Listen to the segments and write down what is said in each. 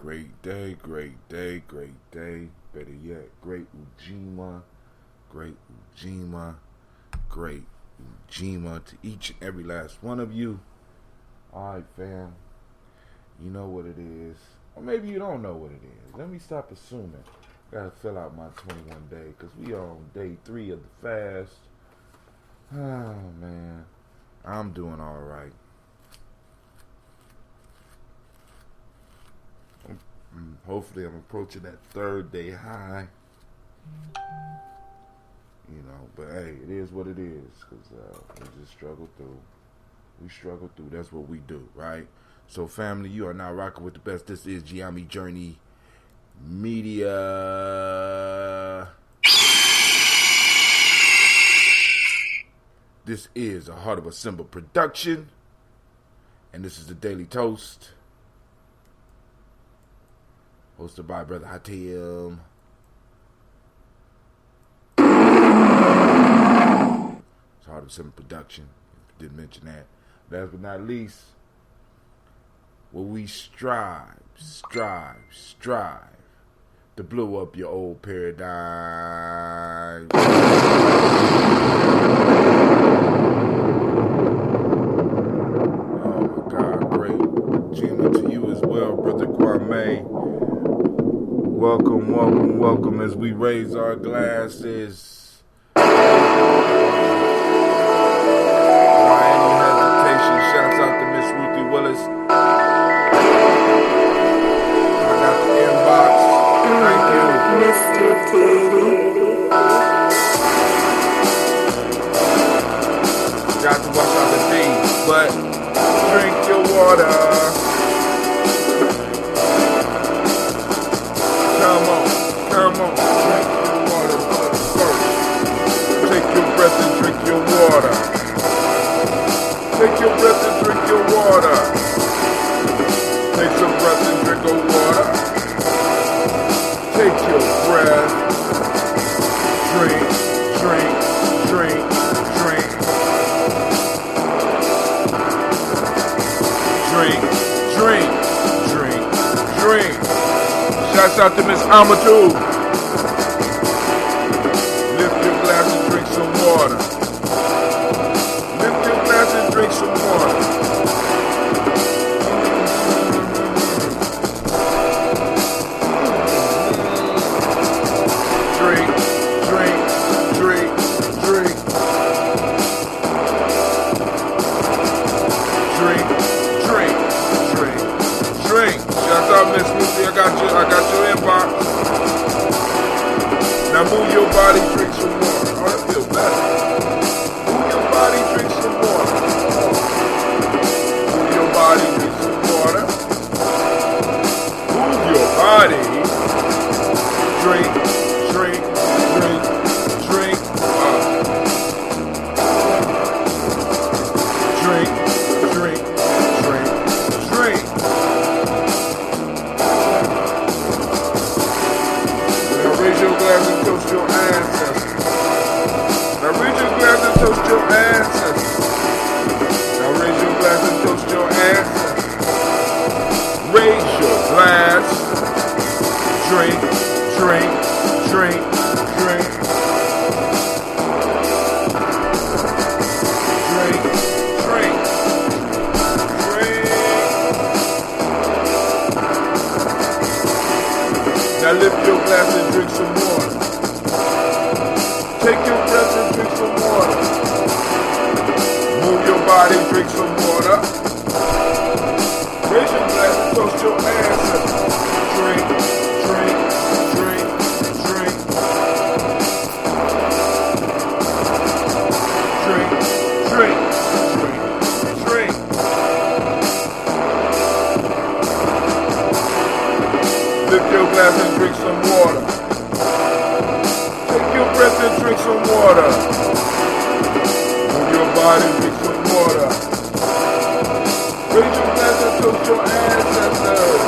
Great day, great day, great day. Better yet, great Ujima, great Ujima, great Ujima to each and every last one of you. Alright, fam. You know what it is. Or maybe you don't know what it is. Let me stop assuming. Gotta fill out my 21 day because we are on day 3 of the fast. Oh, man. I'm doing alright. Hopefully I'm approaching that 3rd day high. You know, but hey, it is what it is. Because we just struggle through. We struggle through. That's what we do, right? So, family, you are now rocking with the best. This is Gye-Nyame Journey Media. This is a Heart of a Simba production. And this is the Daily Toast. Hosted by Brother Hatim. It's Heart of a Simba production. Didn't mention that. Last but not least, where we strive to blow up your old paradigm. Oh my God, great. Ujima to you as well, Brother Kwame. Welcome as we raise our glasses. Shouts out to Miss Ruthie Willis. I got the inbox. Thank you. Mr. Teddy. Got to watch out the things, but drink your water. Come on. Drink your water first. Take your breath and drink your water. Take your breath and drink your water. Take some breath and drink your water. Take your breath. Drink. Shouts out to Miss Amadou. Lift your glass and drink some water. Drink some water. Drink. Shouts out Miss Lucy, I got your inbox. Now move your body, drink some water. Oh, that feels better. Move your body, drink some water. Move your body, drink some water. Move your body. Drink. Now raise your glass and toast your ancestors. Now raise your glass and toast your ancestors. Now raise your glass and toast your ancestors. Raise your glass. Drink. Now lift your glass and drink some water. Take your breath and drink some water. Move your body, drink some water. Raise your glass and toast your ancestors. Drink. Lift your glass and drink some water. Take your breath and drink some water. Move your body, drink some water. Raise your glass and toast your ancestors.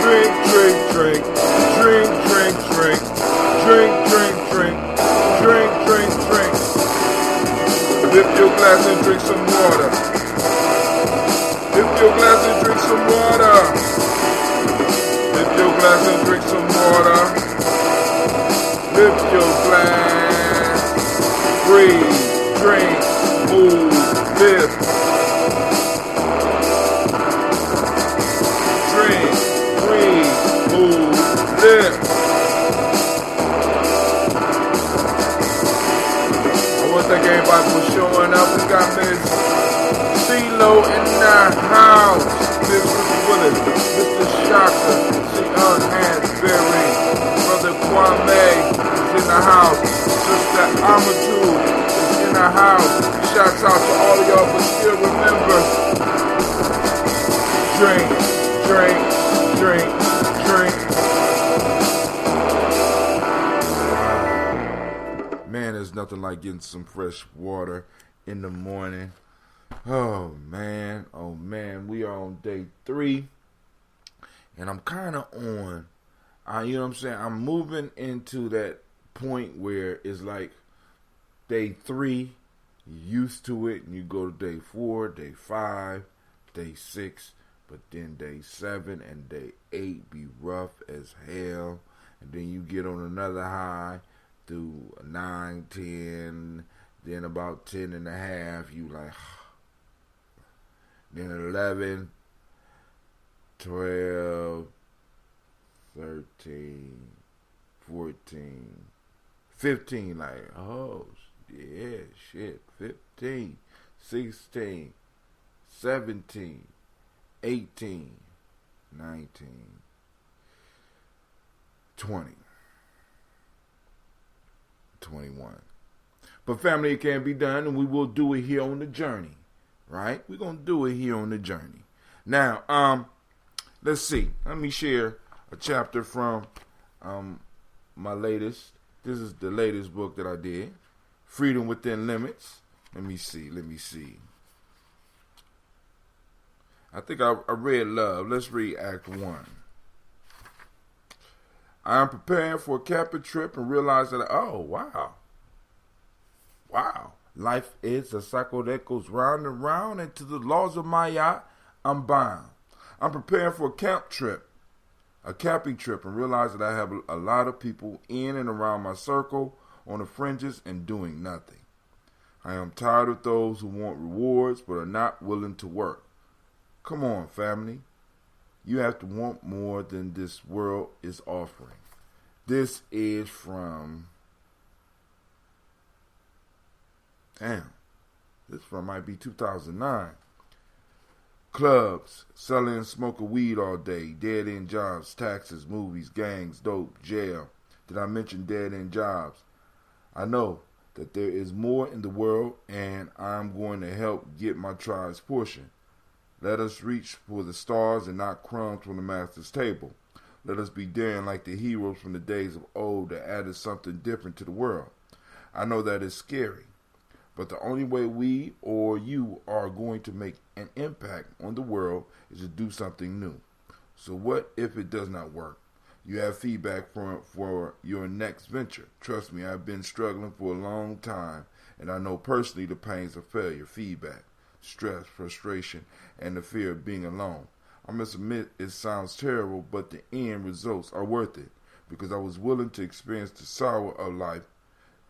Drink. Lift your glass and drink some water. Lift your glass and drink some water. Lift your glass and drink some water. Lift your glass. Breathe, drink, move, lift. Drink, breathe, move, lift. Thank everybody for showing up. We got Miss CeeLo in the house. Miss Willis, Mr. Shaka, Sion Hansberry, Brother Kwame is in the house. Sister Amadou is in the house. Shouts out to all of y'all, but still remember, drink, drink, drink, drink. Man, there's nothing like getting some fresh water in the morning. Oh man, we are on day 3, and I'm kind of on, you know what I'm saying, I'm moving into that point where it's like day 3, you're used to it, and you go to day 4, day 5, day 6, but then day 7 and day 8 be rough as hell, and then you get on another high, through 9, 10, then about 10 and a half, you like, then 11, 12, 13, 14, 15, like, oh, yeah, shit, 15, 16, 17, 18, 19, 20. 21. But family, it can be done, and we will do it here on the journey, right? We're going to do it here on the journey. Now, let's see. Let me share a chapter from my latest. This is the latest book that I did, Freedom Within Limits. Let me see. I think I read Love. Let's read Act 1. I am preparing for a camping trip and realize that, oh, wow. Life is a cycle that goes round and round, and to the laws of Maya, I'm bound. I'm preparing for a camping trip, and realize that I have a lot of people in and around my circle on the fringes and doing nothing. I am tired of those who want rewards but are not willing to work. Come on, family. You have to want more than this world is offering. This is from, might be 2009. Clubs, selling and smoking weed all day, dead-end jobs, taxes, movies, gangs, dope, jail. Did I mention dead-end jobs? I know that there is more in the world, and I'm going to help get my tribe's portion. Let us reach for the stars and not crumbs from the master's table. Let us be daring like the heroes from the days of old that added something different to the world. I know that is scary, but the only way we or you are going to make an impact on the world is to do something new. So what if it does not work? You have feedback for your next venture. Trust me, I've been struggling for a long time, and I know personally the pains of failure, feedback, stress, frustration, and the fear of being alone. I must admit it sounds terrible, but the end results are worth it, because I was willing to experience the sorrow of life.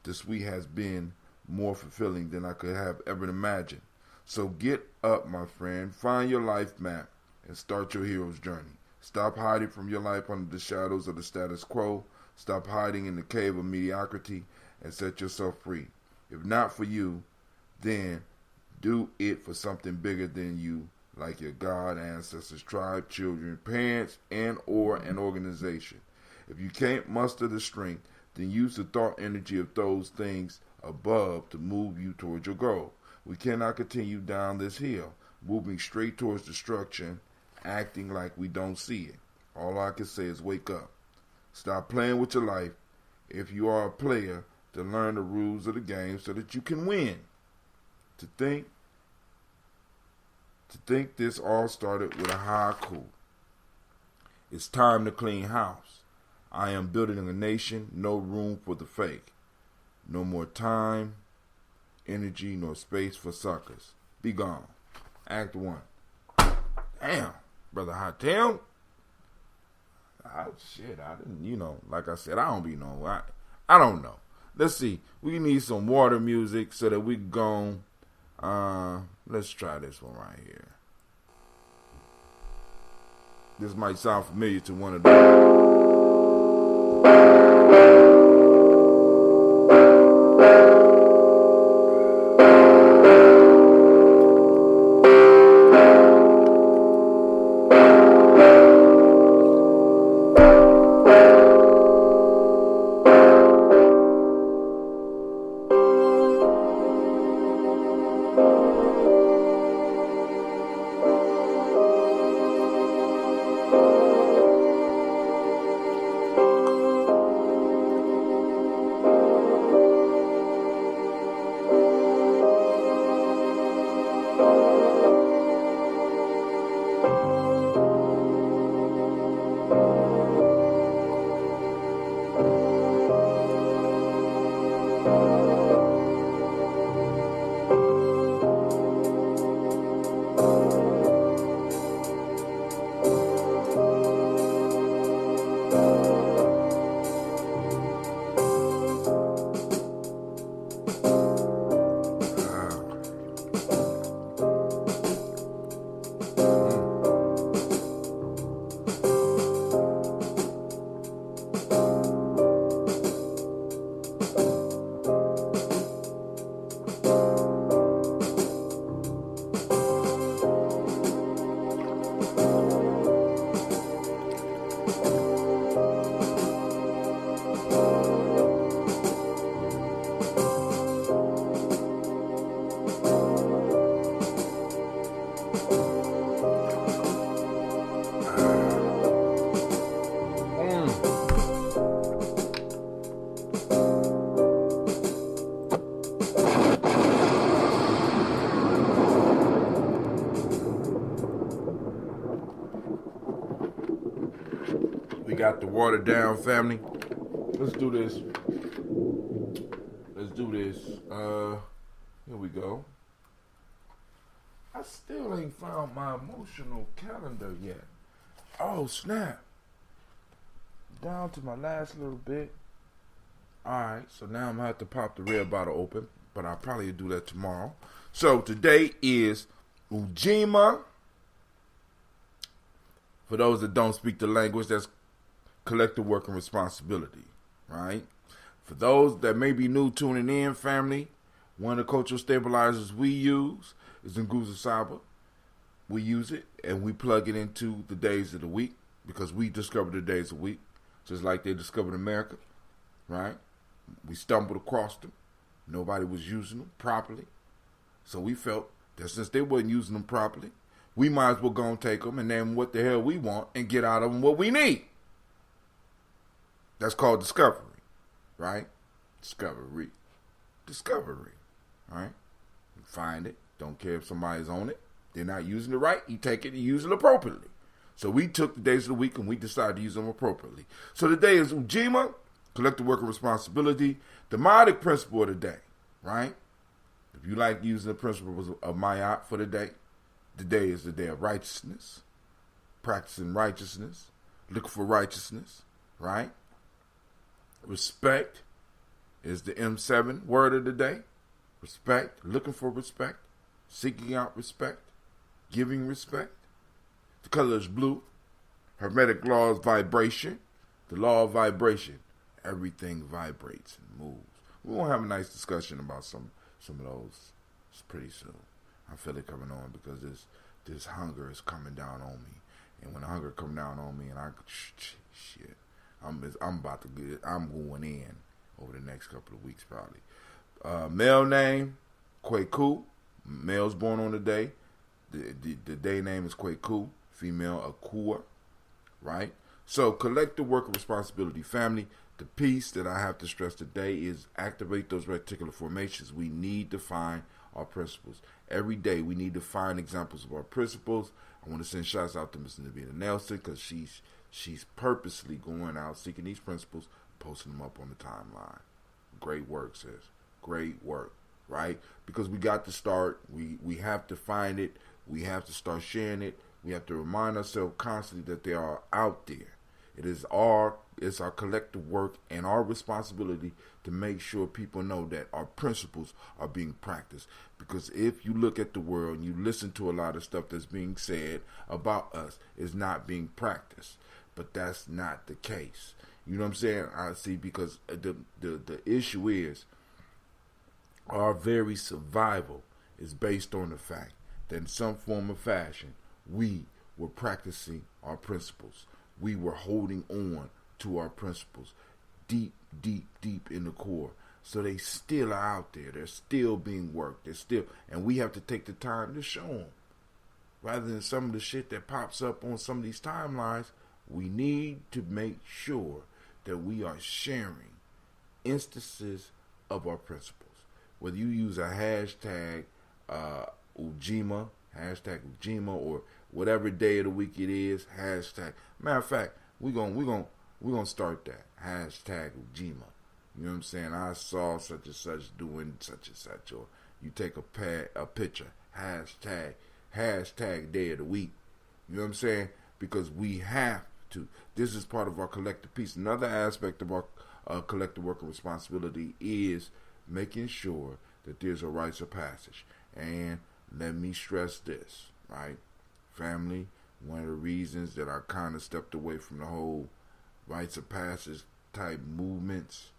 The sweet has been more fulfilling than I could have ever imagined. So get up, my friend, find your life map, and start your hero's journey. Stop hiding from your life under the shadows of the status quo. Stop hiding in the cave of mediocrity, and set yourself free. If not for you, then do it for something bigger than you, like your God, ancestors, tribe, children, parents, and or an organization. If you can't muster the strength, then use the thought energy of those things above to move you towards your goal. We cannot continue down this hill, moving straight towards destruction, acting like we don't see it. All I can say is wake up. Stop playing with your life. If you are a player, to learn the rules of the game so that you can win. To think this all started with a haiku. It's time to clean house. I am building a nation, no room for the fake. No more time energy nor space for suckers. Be gone. Act 1. Damn, brother Hot Damn. Shit, I didn't, like I said, I don't be know. I don't know. Let's see. We need some water music so that we can go. Let's try this one right here. This might sound familiar to one of them. Got the water down, family. Let's do this. Here we go. I still ain't found my emotional calendar yet. Oh, snap. Down to my last little bit. Alright, so now I'm going to have to pop the red bottle open, but I'll probably do that tomorrow. So today is Ujima. For those that don't speak the language, that's collective work and responsibility, right? For those that may be new tuning in, family, one of the cultural stabilizers we use is Nguzo Saba. We use it and we plug it into the days of the week because we discovered the days of the week, just like they discovered America, right? We stumbled across them. Nobody was using them properly. So we felt that since they wasn't using them properly, we might as well go and take them and name what the hell we want and get out of them what we need. That's called discovery, right? Discovery, right? You find it. Don't care if somebody's on it. They're not using it right. You take it and use it appropriately. So we took the days of the week and we decided to use them appropriately. So today is Ujima, collective work and responsibility, the Ma'atic principle of the day, right? If you like using the principles of Ma'at for the day is the day of righteousness, practicing righteousness, looking for righteousness, right? Respect is the M7 word of the day. Respect, looking for respect, seeking out respect, giving respect. The color is blue. Hermetic law is vibration. The law of vibration. Everything vibrates and moves. We're going to have a nice discussion about some of those pretty soon. I feel it coming on because this hunger is coming down on me. And when the hunger comes down on me and shit. I'm about to I'm going in over the next couple of weeks probably. Male name, Kweku. Male's born on the day. The day name is Kweku. Female, Akua. Right? So collective work and responsibility. Family, the piece that I have to stress today is activate those reticular formations. We need to find our principles. Every day we need to find examples of our principles. I want to send shouts out to Miss Navita Nelson because she's purposely going out seeking these principles, posting them up on the timeline. Great work, sis. Great work. right? Because we got to start, we have to find it, we have to start sharing it, we have to remind ourselves constantly that they are out there. It's our collective work and our responsibility to make sure people know that our principles are being practiced. Because if you look at the world and you listen to a lot of stuff that's being said about us, it's not being practiced. But that's not the case. You know what I'm saying? I see, because the issue is our very survival is based on the fact that in some form or fashion we were practicing our principles. We were holding on to our principles deep, deep, deep in the core. So they still are out there. They're still being worked. And we have to take the time to show them. Rather than some of the shit that pops up on some of these timelines, we need to make sure that we are sharing instances of our principles. Whether you use a hashtag Ujima, or whatever day of the week it is, hashtag. Matter of fact, we're gonna start that hashtag Ujima. You know what I'm saying? I saw such and such doing such and such, or you take a picture, hashtag day of the week. You know what I'm saying? Because we have to. This is part of our collective peace. Another aspect of our collective work and responsibility is making sure that there's a rites of passage. And let me stress this, right? Family, one of the reasons that I kind of stepped away from the whole rites of passage type movements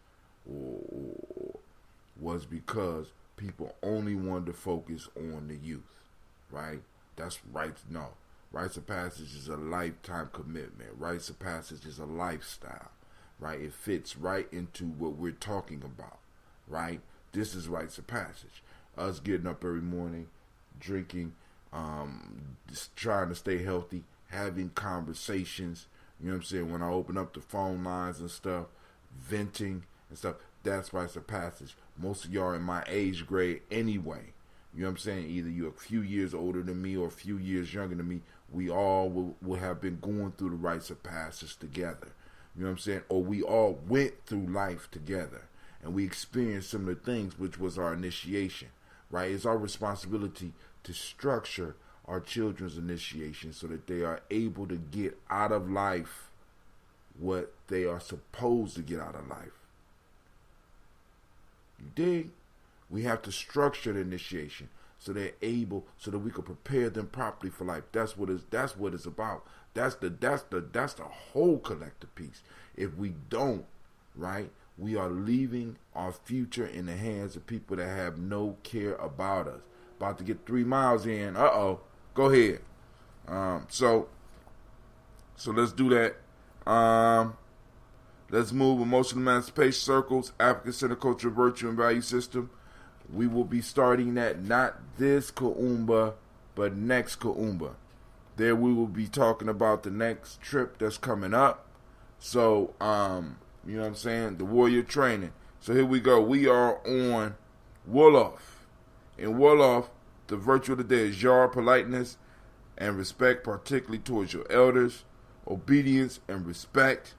was because people only wanted to focus on the youth, right? That's right. No. Rites of passage is a lifetime commitment. Rites of passage is a lifestyle, right? It fits right into what we're talking about, right? This is rites of passage. Us getting up every morning, drinking, just trying to stay healthy, having conversations. You know what I'm saying? When I open up the phone lines and stuff, venting and stuff, that's rites of passage. Most of y'all are in my age grade anyway. You know what I'm saying? Either you're a few years older than me or a few years younger than me. We all will have been going through the rites of passage together. You know what I'm saying? Or we all went through life together. And we experienced similar things, which was our initiation, right? It's our responsibility to structure our children's initiation so that they are able to get out of life what they are supposed to get out of life. You dig? We have to structure the initiation so they're able, so that we can prepare them properly for life. That's what it's about. That's the whole collective piece. If we don't, right, we are leaving our future in the hands of people that have no care about us. About to get 3 miles in. Go ahead. So let's do that. Let's move emotional emancipation circles, African Center Culture, Virtue, and Value System. We will be starting that not this Kuumba, but next Kuumba. There we will be talking about the next trip that's coming up. So, you know what I'm saying? The warrior training. So here we go. We are on Wolof. In Wolof, the virtue of the day is yar, politeness and respect, particularly towards your elders, obedience and respect.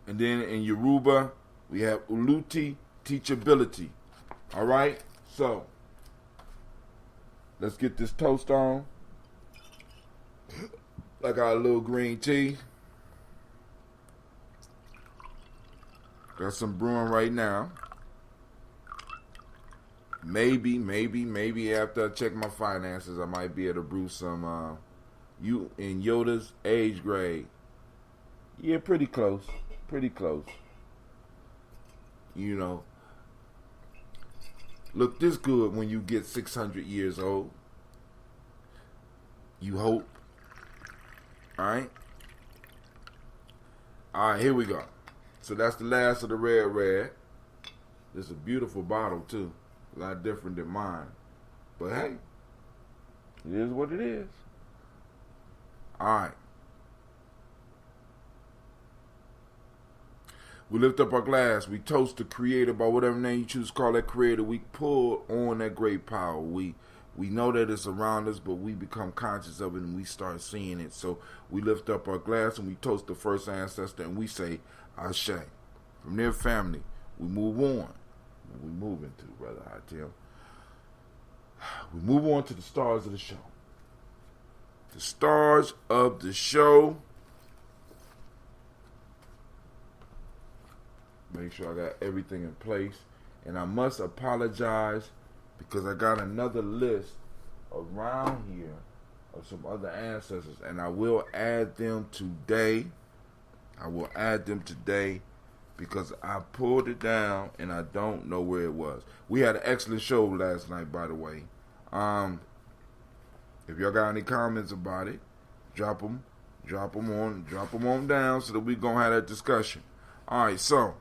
And then in Yoruba, we have uluti, teachability. All right? So, let's get this toast on. I got a little green tea. Got some brewing right now. Maybe after I check my finances, I might be able to brew some you in Yoda's age grade. Yeah, pretty close. You know, look this good when you get 600 years old. You hope. Alright, here we go. So that's the last of the red. This is a beautiful bottle too. A lot different than mine. But hey, it is what it is. Alright. We lift up our glass. We toast the creator by whatever name you choose to call that creator. We pull on that great power. We know that it's around us, but we become conscious of it and we start seeing it. So we lift up our glass and we toast the first ancestor and we say, Ashe. From their family, we move on. we moving to, brother Hatim. We move on to the stars of the show. The stars of the show. Make sure I got everything in place. And I must apologize because I got another list around here of some other ancestors. And I will add them today. Because I pulled it down and I don't know where it was. We had an excellent show last night, by the way. If y'all got any comments about it, drop them on down so that we gonna have that discussion. All right, so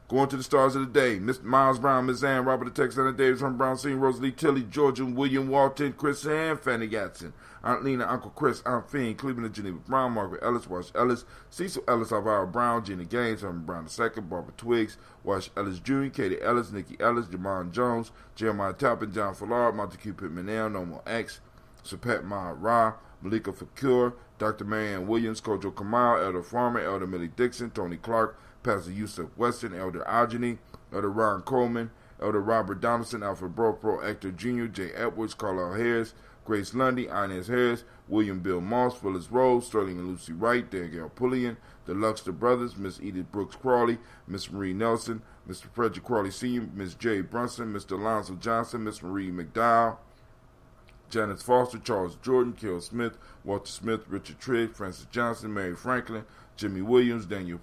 going to the stars of the day: Mr. Miles Brown, Miss Ann, Robert the Texana Davis, Herman Brown Sr., Rosalie Tilly, Georgia, William Walton, Chris and Fanny Gatson, Aunt Lena, Uncle Chris, Aunt Fiend, Cleveland and Geneva Brown, Margaret Ellis, Wash Ellis, Cecil Ellis, Alvaro Brown, Gina Gaines, Herman Brown II, Barbara Twiggs, Wash Ellis Jr., Katie Ellis, Nikki Ellis, Jamon Jones, Jeremiah Tappin, John Fallard, Montague Pittman Now, Nomo X, Sapet Maha Ra, Malika Fakur, Dr. Marianne Williams, Kojo Kamal, Elder Farmer, Elder Millie Dixon, Tony Clark, Pastor Yusuf Weston, Elder Algeny, Elder Ron Coleman, Elder Robert Donaldson, Alfred Bropro, Hector Jr., Jay Edwards, Carlisle Harris, Grace Lundy, Inez Harris, William Bill Moss, Phyllis Rose, Sterling and Lucy Wright, Danielle Pullian, the Luxter Brothers, Miss Edith Brooks Crawley, Miss Marie Nelson, Mr. Frederick Crawley Sr., Miss Jay Brunson, Mr. Alonzo Johnson, Miss Marie McDowell, Janice Foster, Charles Jordan, Kel Smith, Walter Smith, Richard Trigg, Francis Johnson, Mary Franklin, Jimmy Williams, Daniel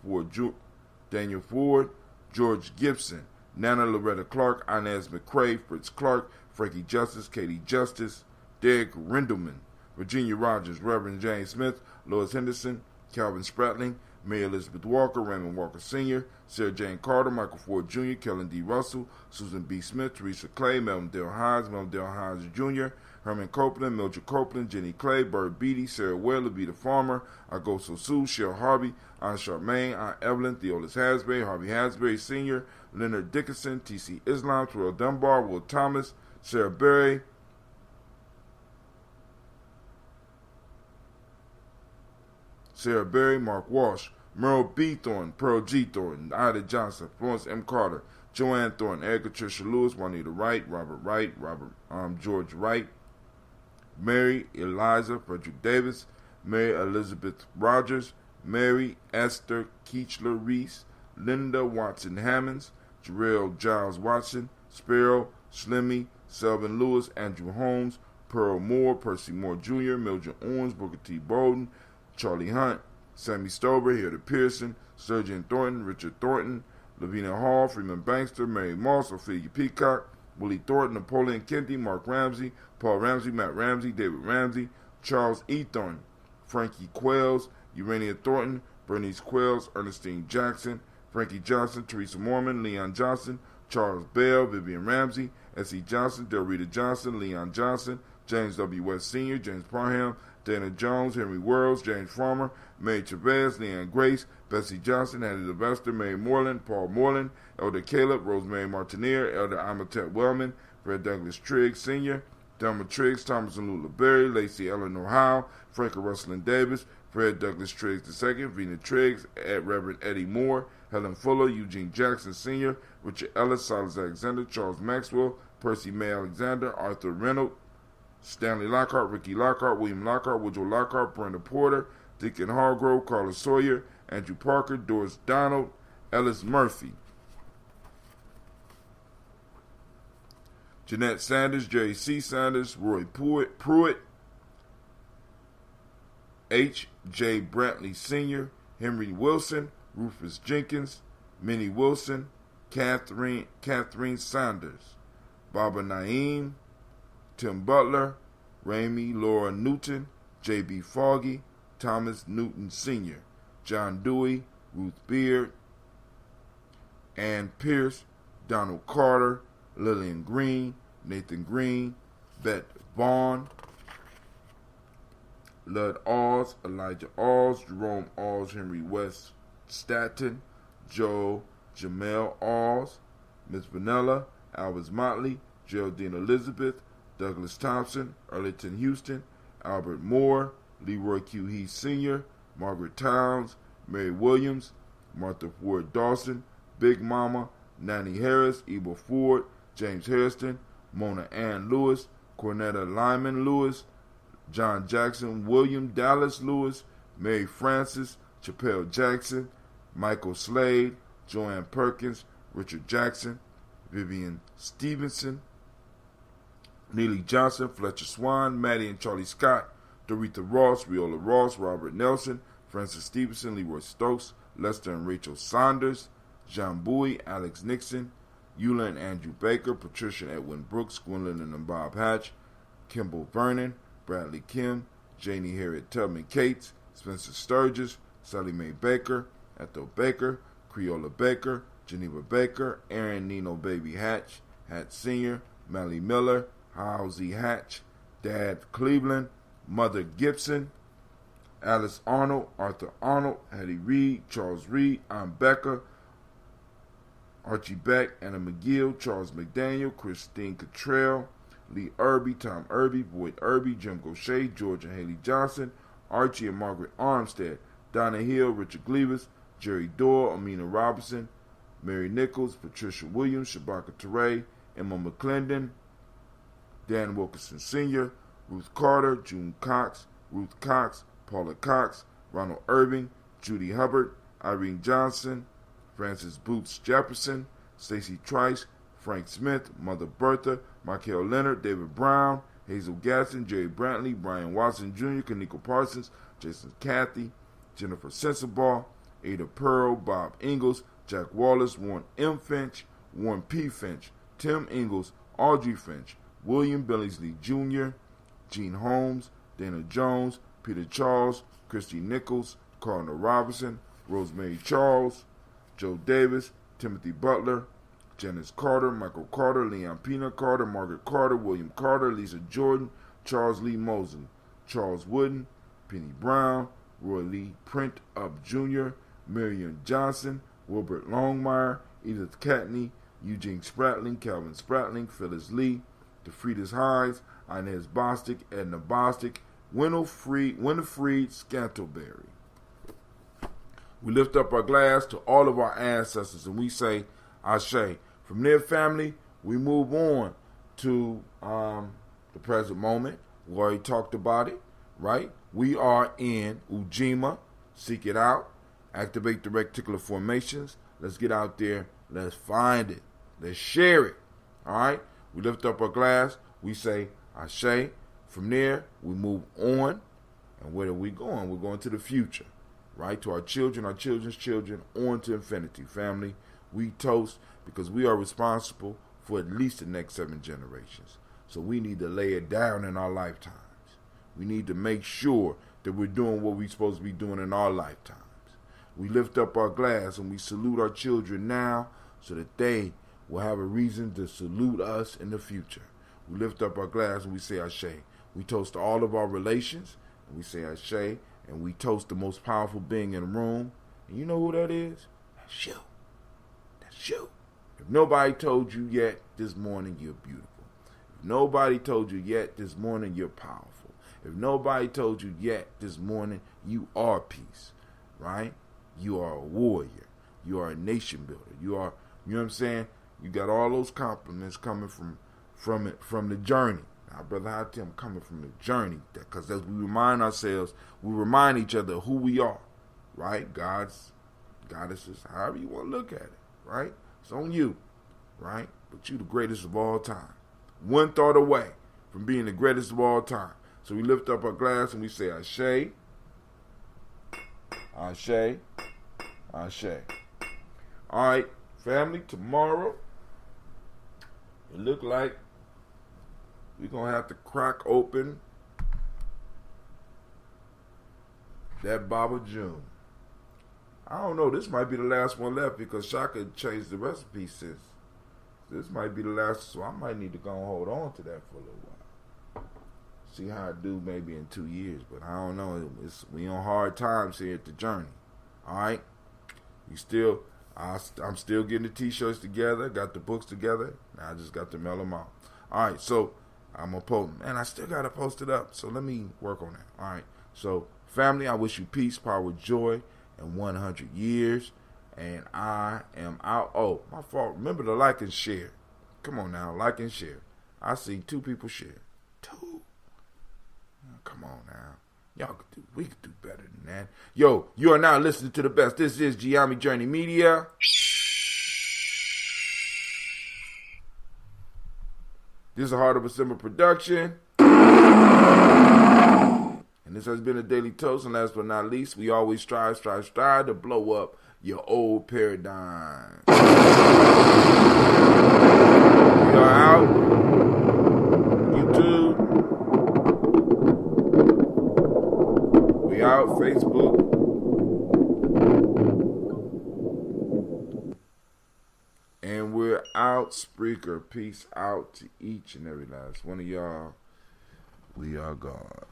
Ford, George Gibson, Nana Loretta Clark, Inez McCrae, Fritz Clark, Frankie Justice, Katie Justice, Derek Rindleman, Virginia Rogers, Reverend James Smith, Lois Henderson, Calvin Spratling, Mary Elizabeth Walker, Raymond Walker Sr., Sarah Jane Carter, Michael Ford Jr., Kellen D. Russell, Susan B. Smith, Teresa Clay, Melvin Dale Hines Jr., Herman Copeland, Mildred Copeland, Jenny Clay, Bird Beatty, Sarah Ware, Levita Farmer, Agoso Sue, Cheryl Harvey, Aunt Charmaine, Aunt Evelyn, Theolis Hasbury, Harvey Hasbury Sr., Leonard Dickinson, T.C. Islam, Terrell Dunbar, Will Thomas, Sarah Berry, Mark Walsh, Merle B. Thornton, Pearl G. Thornton, Ida Johnson, Florence M. Carter, Joanne Thornton, Erica Tricia Lewis, Juanita Wright, George Wright, Mary Eliza Frederick Davis, Mary Elizabeth Rogers, Mary Esther Keechler Reese, Linda Watson Hammonds, Jarrell Giles Watson, Sparrow, Slimmy, Selvin Lewis, Andrew Holmes, Pearl Moore, Percy Moore Jr., Mildred Owens, Booker T. Bowden, Charlie Hunt, Sammy Stover, Hilda Pearson, Sturgeon Thornton, Richard Thornton, Lavina Hall, Freeman Bankster, Mary Moss, Ophelia Peacock, Willie Thornton, Napoleon Kennedy, Mark Ramsey, Paul Ramsey, Matt Ramsey, David Ramsey, Charles E. Thornton, Frankie Quells, Urania Thornton, Bernice Quells, Ernestine Jackson, Frankie Johnson, Teresa Mormon, Leon Johnson, Charles Bell, Vivian Ramsey, S.E. Johnson, Del Rita Johnson, Leon Johnson, James W. West Sr., James Parham, Dana Jones, Henry Worrells, James Farmer, Mary Chavez, Leanne Grace, Bessie Johnson, Hattie Sylvester, Mary Moreland, Paul Moreland, Elder Caleb, Rosemary Martineer, Elder Amatet Wellman, Fred Douglas Triggs Sr., Delma Triggs, Thomas and Lula Berry, Lacey Eleanor Howe, Frank Russell Davis, Fred Douglas Triggs II, Vena Triggs, Reverend Eddie Moore, Helen Fuller, Eugene Jackson Sr., Richard Ellis, Silas Alexander, Charles Maxwell, Percy May Alexander, Arthur Reynolds, Stanley Lockhart, Ricky Lockhart, William Lockhart, Woodrow Lockhart, Brenda Porter, Deacon Hargrove, Carla Sawyer, Andrew Parker, Doris Donald, Ellis Murphy, Jeanette Sanders, Jerry C. Sanders, Roy Pruitt, H. J. Brantley Sr., Henry Wilson, Rufus Jenkins, Minnie Wilson, Catherine Sanders, Baba Naeem, Tim Butler, Ramey Laura Newton, J.B. Foggy, Thomas Newton Sr., John Dewey, Ruth Beard, Ann Pierce, Donald Carter, Lillian Green, Nathan Green, Bette Vaughn, Lud Alls, Elijah Alls, Jerome Alls, Henry West Staton, Joe Jamel Alls, Miss Vanilla, Alvis Motley, Geraldine Elizabeth, Douglas Thompson, Arlington Houston, Albert Moore, Leroy Q. Heath Sr., Margaret Towns, Mary Williams, Martha Ford Dawson, Big Mama, Nanny Harris, Eva Ford, James Hairston, Mona Ann Lewis, Cornetta Lyman Lewis, John Jackson, William Dallas Lewis, Mary Francis, Chappelle Jackson, Michael Slade, Joanne Perkins, Richard Jackson, Vivian Stevenson, Neely Johnson, Fletcher Swan, Maddie and Charlie Scott, Doretha Ross, Riola Ross, Robert Nelson, Francis Stevenson, Leroy Stokes, Lester and Rachel Saunders, Jean Bowie, Alex Nixon, Eula and Andrew Baker, Patricia and Edwin Brooks, Gwendolyn and Bob Hatch, Kimball Vernon, Bradley Kim, Janie Harriet Tubman Cates, Spencer Sturgis, Sally Mae Baker, Ethel Baker, Creola Baker, Geneva Baker, Aaron Nino Baby Hatch, Hatch Sr., Melly Miller, Halsey Hatch, Dad Cleveland, Mother Gibson, Alice Arnold, Arthur Arnold, Hattie Reed, Charles Reed, Ann Becker, Archie Beck, Anna McGill, Charles McDaniel, Christine Cottrell, Lee Irby, Tom Irby, Boyd Irby, Jim Gaucher, George and Haley Johnson, Archie and Margaret Armstead, Donna Hill, Richard Gleavis, Jerry Doyle, Amina Robinson, Mary Nichols, Patricia Williams, Shabaka Teray, Emma McClendon, Dan Wilkinson Sr., Ruth Carter, June Cox, Ruth Cox, Paula Cox, Ronald Irving, Judy Hubbard, Irene Johnson, Francis Boots Jefferson, Stacy Trice, Frank Smith, Mother Bertha, Michael Leonard, David Brown, Hazel Gaston, Jerry Brantley, Brian Watson Jr., Kaniko Parsons, Jason Cathy, Jennifer Sensabaugh, Ada Pearl, Bob Ingalls, Jack Wallace, Warren M. Finch, Warren P. Finch, Tim Ingalls, Audrey Finch, William Billingsley Jr., Gene Holmes, Dana Jones, Peter Charles, Christy Nichols, Cardinal Robinson, Rosemary Charles, Joe Davis, Timothy Butler, Janice Carter, Michael Carter, Leon Pina Carter, Margaret Carter, William Carter, Lisa Jordan, Charles Lee Mosley, Charles Wooden, Penny Brown, Roy Lee Print Up Jr., Marion Johnson, Wilbert Longmire, Edith Catney, Eugene Spratling, Calvin Spratling, Phyllis Lee, DeFridas Hines, Inez Bostic, Edna Bostic, Winifred Scantleberry. We lift up our glass to all of our ancestors and we say, Ashe. From their family, we move on to the present moment. We already talked about it, right? We are in Ujima. Seek it out. Activate the reticular formations. Let's get out there. Let's find it. Let's share it. All right? We lift up our glass. We say, Ashe. From there, we move on. And where are we going? We're going to the future, right? To our children, our children's children, on to infinity. Family, we toast because we are responsible for at least the next 7 generations. So we need to lay it down in our lifetimes. We need to make sure that we're doing what we're supposed to be doing in our lifetimes. We lift up our glass and we salute our children now so that they will have a reason to salute us in the future. We lift up our glass and we say Ashe. We toast all of our relations and we say Ashe, and we toast the most powerful being in the room. And you know who that is? That's you. That's you. If nobody told you yet this morning, you're beautiful. If nobody told you yet this morning, you're powerful. If nobody told you yet this morning, you are peace, right? You are a warrior. You are a nation builder. You are, you know what I'm saying? You got all those compliments coming from the journey. Our brother Hatim coming from the journey, because as we remind ourselves, we remind each other who we are, right? God's goddesses, however you want to look at it, right? It's on you, right? But you the greatest of all time. One thought away from being the greatest of all time. So we lift up our glass and we say Ashe, Ashe, Ashe. All right, family, tomorrow, it look like we're going to have to crack open that Baba June. I don't know. This might be the last one left because Shaka changed the recipe since. This might be the last, so I might need to go and hold on to that for a little while. See how I do maybe in 2 years, but I don't know. We on hard times here at the journey. All right? I'm still getting the t-shirts together, got the books together. Now I just got to mail them out. All right, so I'm going to post, man, I still got to post it up, so let me work on that. All right, so family, I wish you peace, power, joy, and 100 years. And I am out. Oh, my fault. Remember to like and share. Come on now, like and share. I see 2 people share. 2. Oh, come on now. We could do better than that. Yo, you are now listening to the best. This is Gye-Nyame Journey Media. This is a Heart of a Simple production. And this has been a daily toast. And last but not least, we always strive to blow up your old paradigm. We are out. YouTube. We out. Facebook. And we're out. Spreaker. Peace out to each and every last one of y'all. We are gone.